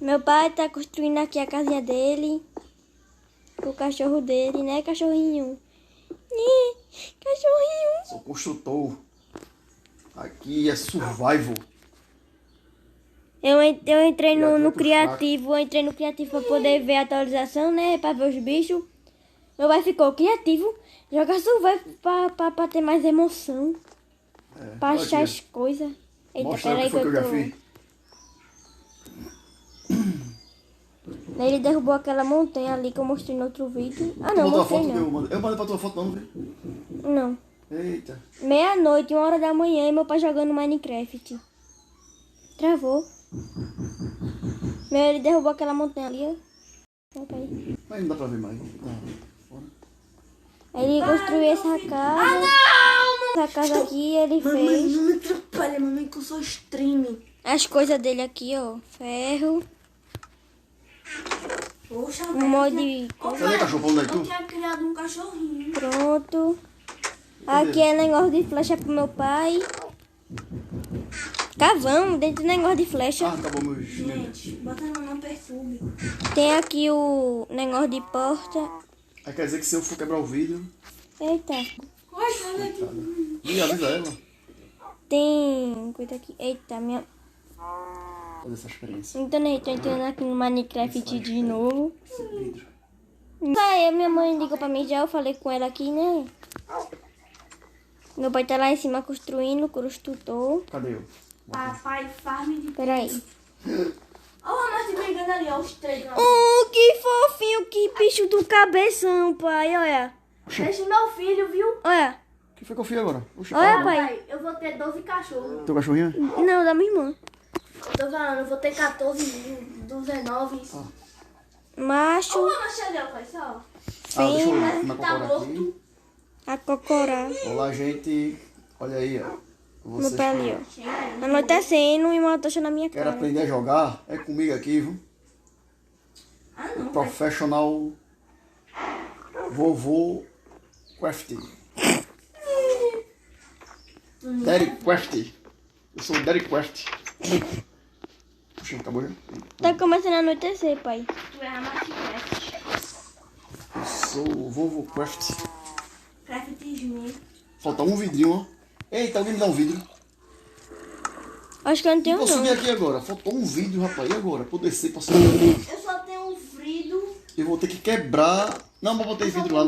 Meu pai tá construindo aqui a casinha dele. O cachorro dele, né, cachorrinho? Ih, cachorrinho. Sou construtor. Aqui é survival. Eu entrei no Criativo criativo. Eu entrei no criativo pra poder ver a atualização, né? Pra ver os bichos. Meu pai ficou criativo. Joga survival pra ter mais emoção. Pra olha achar aqui, as coisas. Eita, mostra aí o peraí que foi que eu já fiz. Ele derrubou aquela montanha ali que eu mostrei no outro vídeo. Ah, Tu não, botou a mostrei foto que não. eu mandei pra tua foto não, viu? Não. Eita. 00:00, 1h da manhã, e meu pai jogando Minecraft. Travou. Ele derrubou aquela montanha ali, ó. Opa aí. Mas não dá pra ver mais. Aí ele construiu essa casa. Ah, não! Essa casa aqui ele Mamãe, fez. não me atrapalha, mamãe, que eu sou streaming. As coisas dele aqui, ó. Ferro. Poxa, Um monte de... Cadê cachorro? Pra onde é que eu tu? tinha criado um cachorrinho. Pronto. Aqui é negócio de flecha pro meu pai. Cavão, dentro do negócio de flecha. Ah, acabou meu estilo. Gente, bota não perturbe. Tem aqui o negócio de porta. Aí quer dizer que se eu for quebrar o vidro... Eita. Oi, sai daqui. E avisa ela. Tem coisa aqui. Eita, minha... Fazer essa experiência. Então, né, tô entrando aqui no Minecraft de novo. Esse vidro. Aí minha mãe ligou pra mim já, eu falei com ela aqui, né? Meu pai tá lá em cima construindo, construtor. Cadê eu? Papai, farm de... Peraí. Ó, o Ramon brigando ali, ó, os três. Ó. Oh, que fofinho, que bicho do cabeção, pai, olha. Esse é meu filho, viu? Olha. O que foi que eu fiz agora? Oxi, Olha, calma. pai. Eu vou ter 12 cachorros. Teu cachorrinho? Não, da minha irmã. Eu tô falando, eu vou ter 14, 19. Macho, Ó, mas cadê o pai, só? Deixa eu fêmea, na tá cocora aqui. morto. a cocorá. Olá, gente. Olha aí, ó. Meu Vocês pai ali, ó. Anoitecendo e uma tocha na minha querem cara. aprender a jogar? É comigo aqui, viu? Ah, não, pai. Professional Vovô Quest. Daddy Quest. Eu sou o Daddy Quest. Puxa, acabou já? Tá começando a anoitecer, pai. Tu é a Machicraft. Eu sou o Vovô Quest. Craftismo. Falta um vidrinho, ó. Eita, alguém me dá um vidro. Acho que eu não tenho, Vou não. subir aqui agora. Faltou um vidro, rapaz. E agora? Pra eu descer pra subir. Eu só tenho um frido. Eu vou ter que quebrar. Não, mas botei vidro lá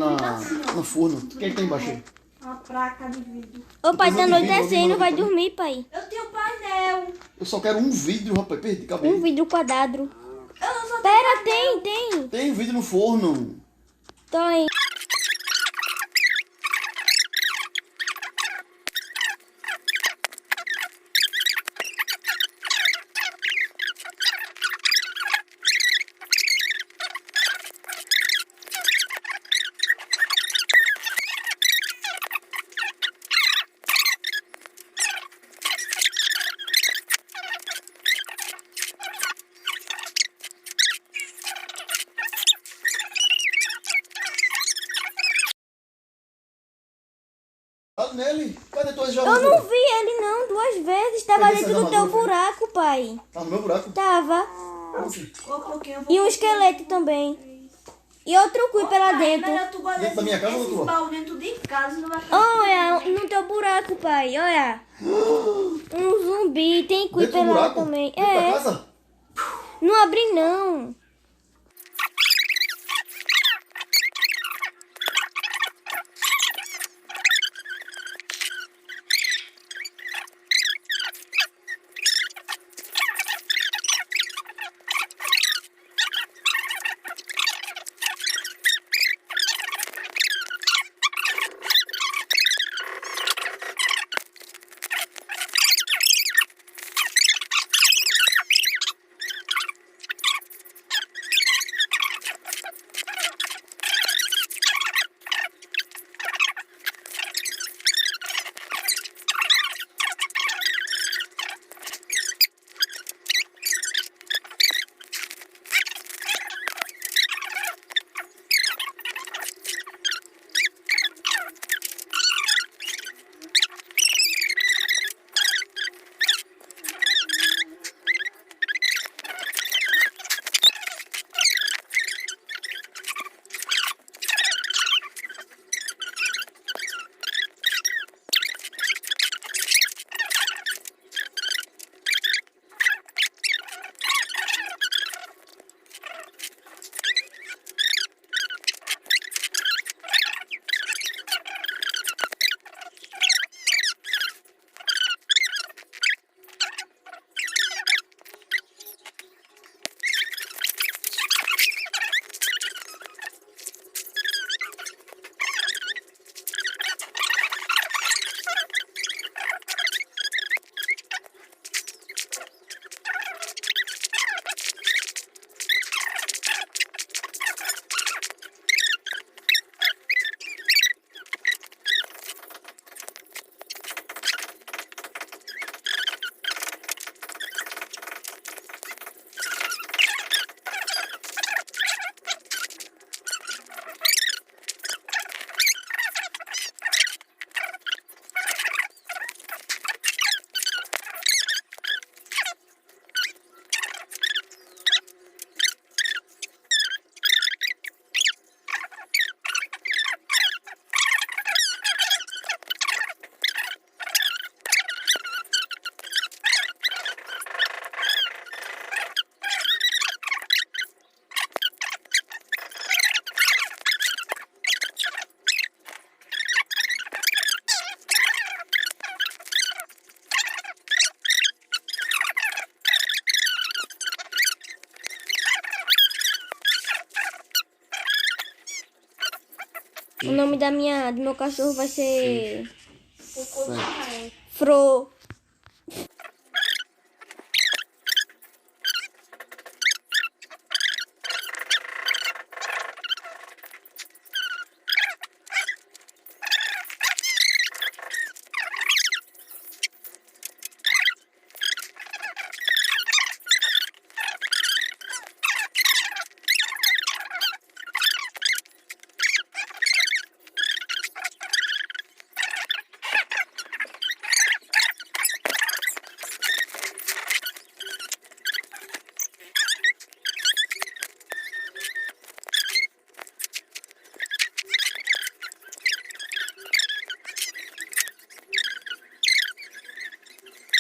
no forno. O que é que tem embaixo aí? Uma placa de vidro. Ô, pai, tá Coisa de vidro, anoitecendo, alguém vai manda dormir, pai. Eu tenho painel. Eu só quero um vidro, rapaz. Perdi, acabei. Um vidro quadrado. Eu só tenho Pera, painel. tem. Tem vidro no forno. Tô aí. Tá nele. Cadê tuas Eu jogadas? não vi ele, não, 2 vezes. Tava Cadê dentro essas do teu armaduras? buraco, pai. Tá no meu buraco. Tava. Como assim? Ô, pouquinho, eu vou... E um esqueleto também. E outro cuipe lá dentro. Melhor tu guardar Dentro da minha casa ou esses tua? baús dentro de casa, não vai Olha, no teu buraco, pai. Olha. Um zumbi. Tem Dentro cuipe do lá buraco? também. Dentro da É. casa? Não abri, não. O nome do meu cachorro vai ser... Certo. Fro.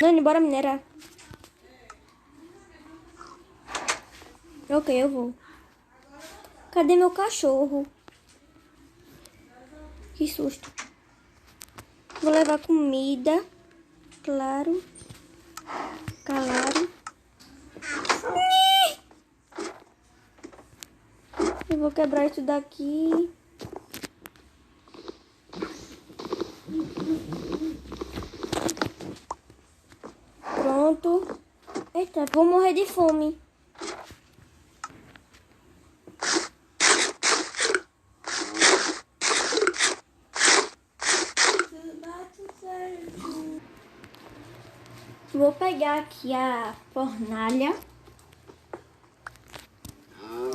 Nani, bora minerar. Ok, eu vou. Cadê meu cachorro? Que susto. Vou levar comida. Claro. Claro. Eu vou quebrar isso daqui. Pronto. Eita, vou morrer de fome. Vou pegar aqui a fornalha.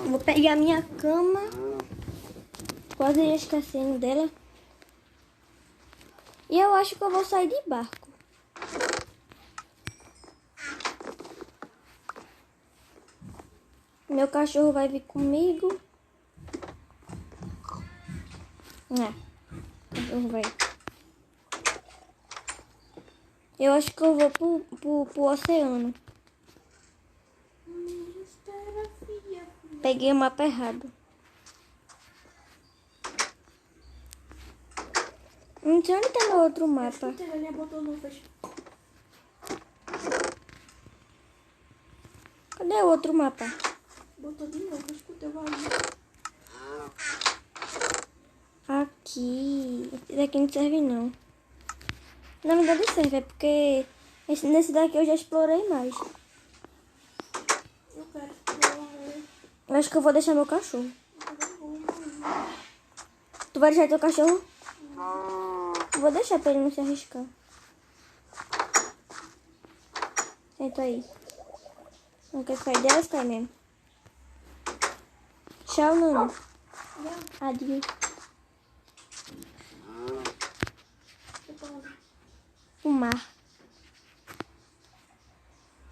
Vou pegar a minha cama. Quase ia esquecendo dela. E eu acho que eu vou sair de barco. Meu cachorro vai vir comigo. O cachorro vai. Eu acho que eu vou pro oceano. Peguei o mapa errado. Não sei onde tá meu outro mapa. Cadê o outro mapa? Botou de novo, eu escutei o barulho. Aqui. Esse daqui não serve não. Na verdade serve, é porque nesse daqui eu já explorei mais. Eu quero explorar. Eu acho que eu vou deixar meu cachorro. Tu vai deixar teu cachorro? Eu vou deixar pra ele não se arriscar. Senta aí. Não quer ficar dela, fica aí mesmo. Tchau, Nana. Adeus. O mar.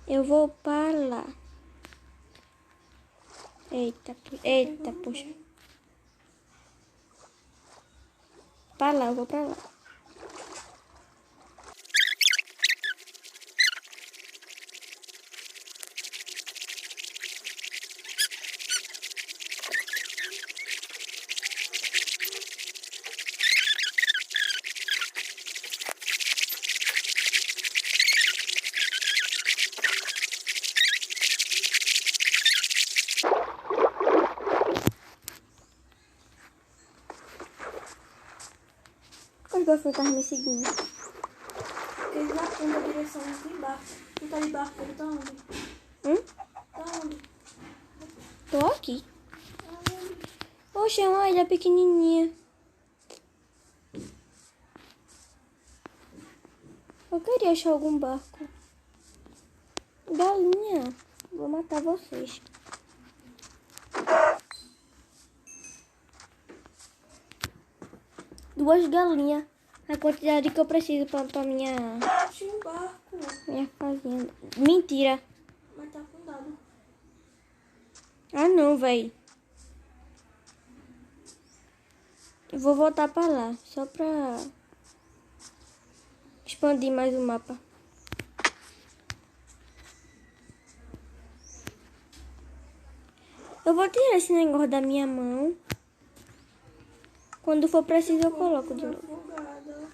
Eu vou para lá. Eita, poxa. Para lá, eu vou para lá. Os golfinhos estavam me seguindo. Eles apontam a direção de barco. Tu tá de barco, ele tá onde? Tá onde? Tô aqui. Poxa, é uma ilha pequenininha. Eu queria achar algum barco. Galinha. Vou matar vocês. Duas galinhas. A quantidade que eu preciso pra minha Achei um barco. fazenda. Mentira. Mas tá afundado. Ah, não, velho. Eu vou voltar pra lá. Só pra expandir mais o mapa. Eu vou tirar esse negócio da minha mão. Quando for preciso, eu coloco de novo. Afogada.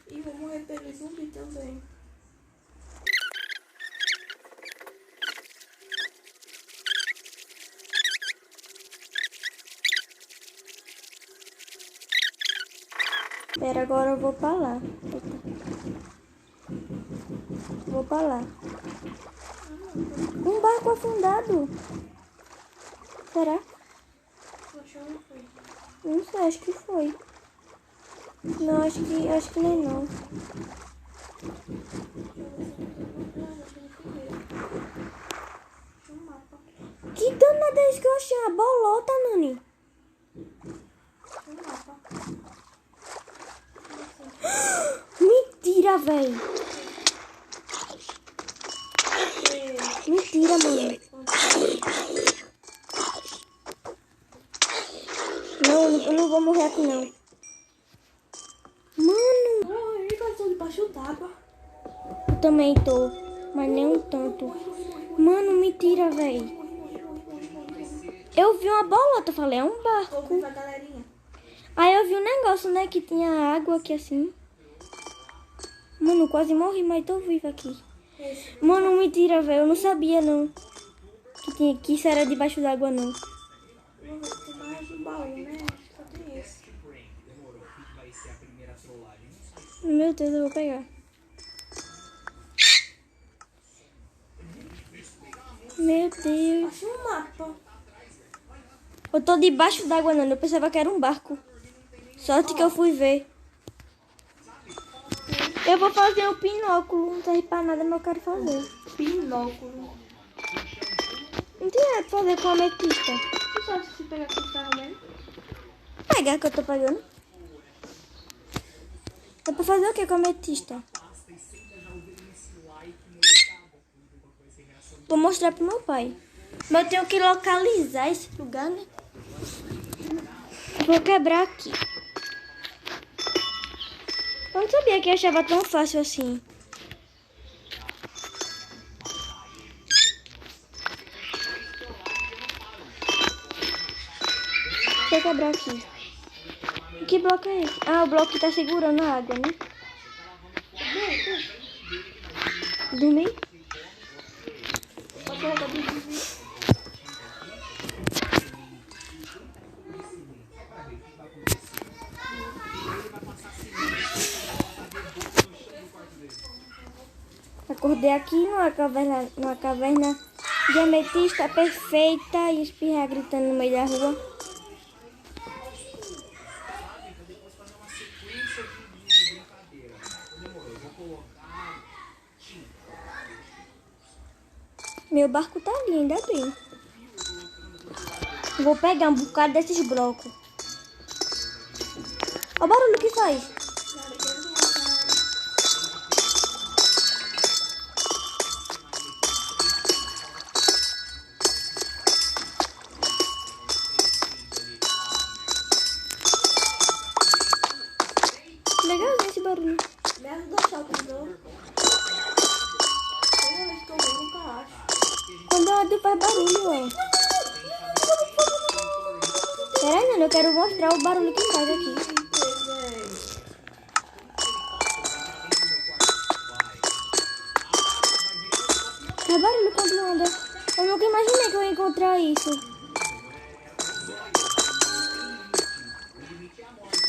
E vou morrer pelo zumbi também. Pera, agora eu vou pra lá. Eita. Vou pra lá. Um barco afundado. Será? Não sei, acho que foi. Não, acho que não é não. Que danada é isso que eu achei? Uma bolota, Nani. Mentira, velho. Mentira, mano. Não, eu não vou morrer aqui, não. Mano. Eu tô debaixo d'água. Eu também tô. Mas nem um tanto. Mano, mentira, velho. Eu vi uma bolota, eu falei, é um barco. Ouvindo a galerinha. Aí eu vi um negócio, né, que tinha água aqui assim. Mano, quase morri, mas tô viva aqui. Mano, mentira, velho. Eu não sabia, não. Que isso era debaixo d'água, não. Tem mais um baú, né? Só tem esse. Meu Deus, eu vou pegar. Meu Deus. Achei um mapa. Eu tô debaixo d'água, não. Eu pensava que era um barco. Sorte que eu fui ver. Eu vou fazer o pinóculo. Não serve pra nada, mas eu quero fazer. Binóculo. Não tem nada pra fazer com a ametista. Tu sabe se pegar aqui no carro mesmo? Pegar que eu tô pegando. É pra fazer o que com a ametista? Vou mostrar pro meu pai. Mas eu tenho que localizar esse lugar, né? Vou quebrar aqui. Eu não sabia que eu achava tão fácil assim. Deixa eu quebrar aqui. Que bloco é esse? Ah, o bloco que tá segurando a água, né? Dormi? Pode colocar tudo. Acordei aqui numa caverna de ametista perfeita e espirrar gritando no meio da rua. Meu barco tá ali, ainda bem. Vou pegar um bocado desses blocos. Olha o barulho que faz. Legalzinho esse barulho. Me ajuda a achar o tesouro. Toda vez que eu vou, nunca acho. Quando a Adu faz barulho, ó. Peraí, Nana, eu quero mostrar o barulho que faz aqui. Faz barulho quando anda. Eu nunca imaginei que eu ia encontrar isso.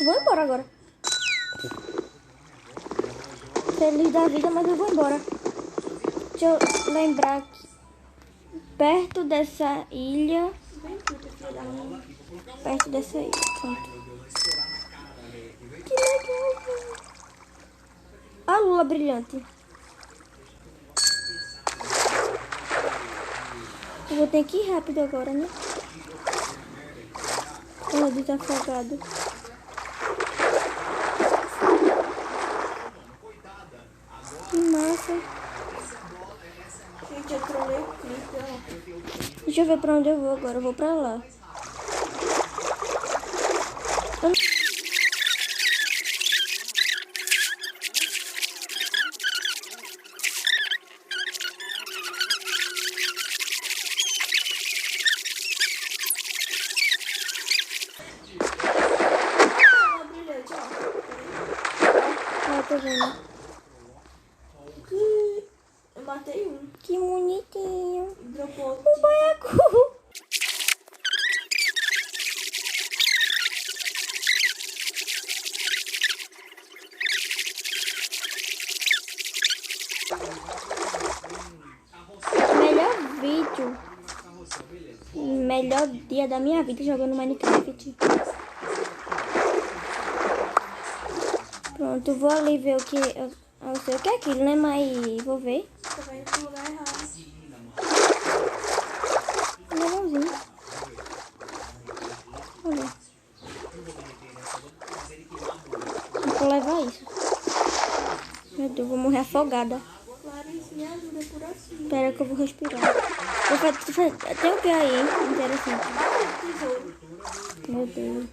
Vou embora agora. Feliz da vida, mas eu vou embora. Deixa eu lembrar aqui. Perto dessa ilha. Perto dessa ilha. Pronto. Que legal, velho. A lula brilhante. Eu vou ter que ir rápido agora, né? Ela desafogado. Que massa. Gente, eu trolei o clipe, ó. Deixa eu ver pra onde eu vou agora. Eu vou pra lá. Olha brilhante, ó. Ah, tô vendo. Eu matei um. Que bonitinho. E dropou outro. Um baiacu. Melhor dia da minha vida jogando Minecraft. Pronto, vou ali ver o que... Eu não sei o que é aquilo, né? Mas vou ver. Tô vendo pro lugar errado. Legalzinho. Olha. Vou levar isso. Meu Deus, vou morrer afogada. Clarice, me ajuda por aqui. Espera que eu vou respirar. Tem o que aí? Interessante. Tesouro. Meu Deus.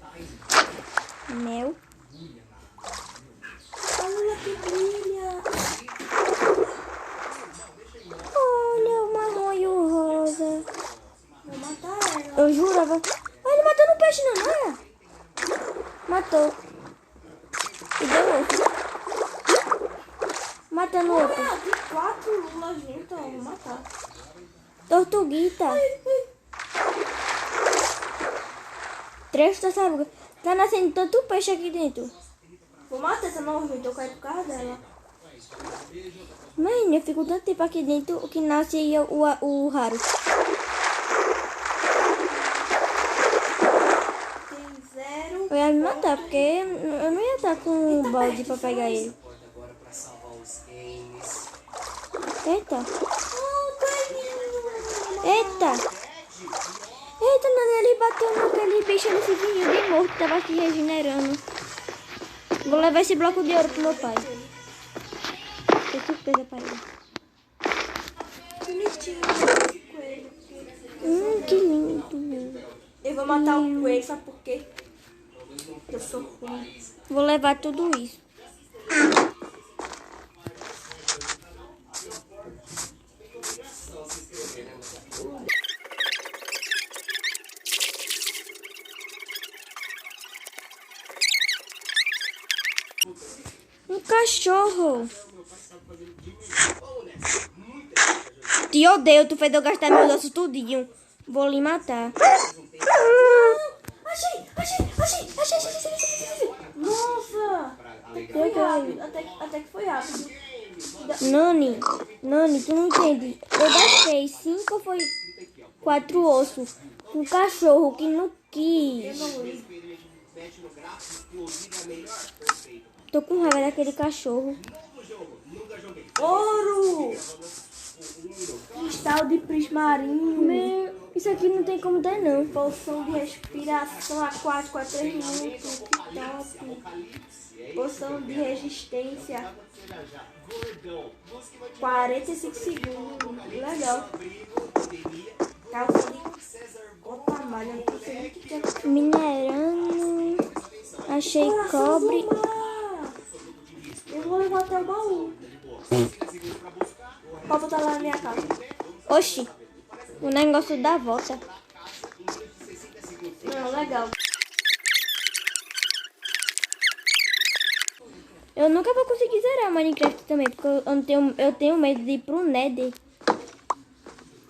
Mel. Olha que brilha. Olha o marrom e o rosa. Vou matar ela. Eu jurava. Ah, ele matou no peixe, não é? Matou. E deu outro. Matando outro. Ah, tem 4 lulas juntas. Eu vou matar. Tortuguita. 3 tartarugas. Tá nascendo tanto peixe aqui dentro. Vou matar essa nojenta. Eu quero por causa dela. Mãe, eu fico tanto tempo aqui dentro que nasce aí o raro. Tem 0. Eu ia me matar, porque eu não ia estar com um balde pra pegar ele. Eita. Eita. Eita, não, ele bateu naquele bicho, ele se fingiu de morto, tava se regenerando. Vou levar esse bloco de ouro pro meu pai. Que surpresa pra ele. Bonitinho. Coelho. Que lindo. Eu vou matar o coelho, sabe por quê? Eu sou ruim. Vou levar tudo isso. Um cachorro. Te odeio, tu fez eu gastar meus ossos tudinho. Vou lhe matar. Achei. Nossa. Foi rápido. Até que foi rápido. Nani, tu não entende. Eu gastei 5 ou foi 4 ossos. Um cachorro que não quis. Tô com raiva daquele cachorro. Ouro. Cristal de prismarinho. Isso aqui não tem como ter, não. Poção de respiração aquática a 3 minutos. Que top. Poção de resistência. 45 segundos. Legal. Calça de outra malha. Não sei o que é. Minerando. Achei cobre. Do mar. Eu vou levar até o baú. Pode botar lá na minha casa. Oxi. O negócio da volta. Não, legal. Eu nunca vou conseguir zerar Minecraft também, porque eu tenho medo de ir pro Nether.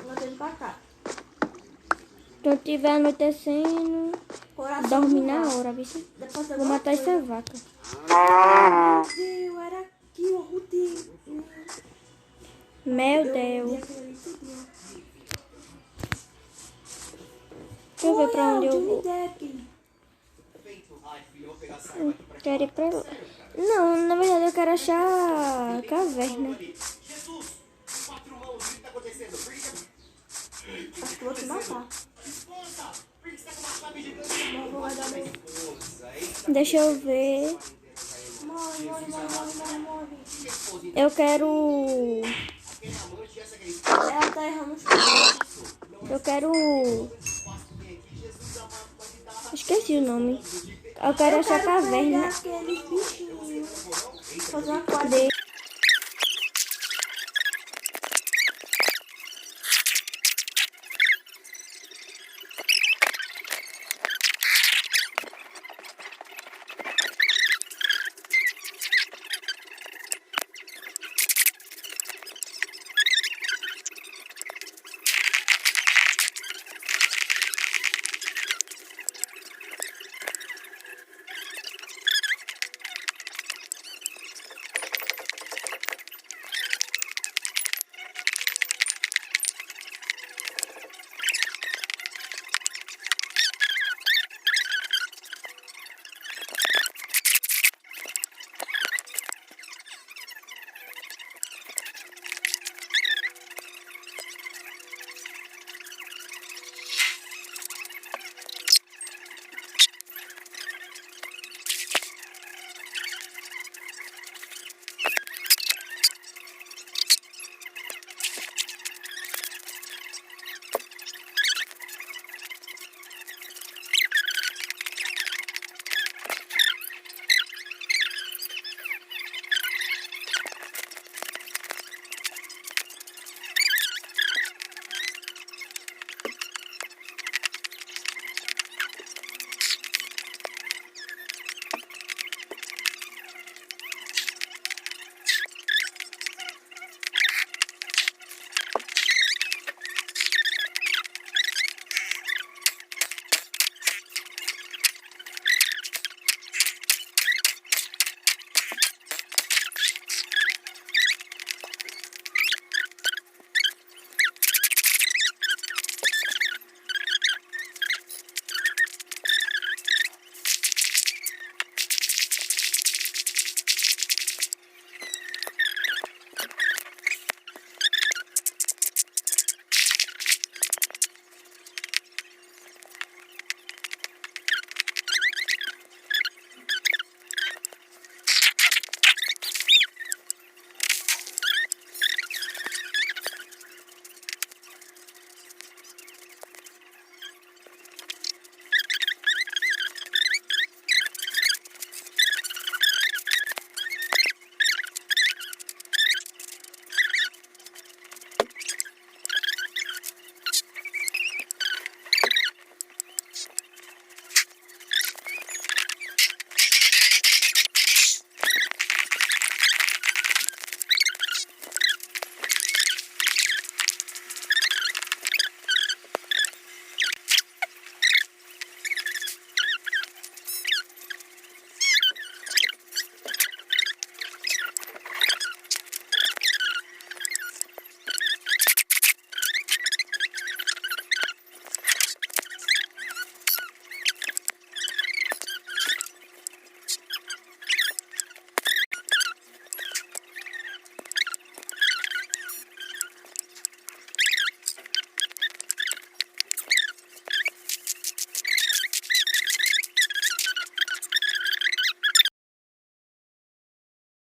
Vou indo pra cá. Quando tiver anoitecendo, Coração dorme do na mar. hora, viu? Depois eu Vou matar essa vaca. Meu Deus, era aqui o Ruth. Meu Deus. Deixa eu ver pra onde eu vou. Quero ir pra lá. Não, na verdade eu quero achar a caverna. Acho que vou te matar. Não vou guardar meu. Deixa eu ver. Morre. Eu quero... Ela tá errando os pontos. Eu quero... Esqueci o nome. Eu quero achar a caverna. Aqueles bichinhos. Fazer uma quadra. De...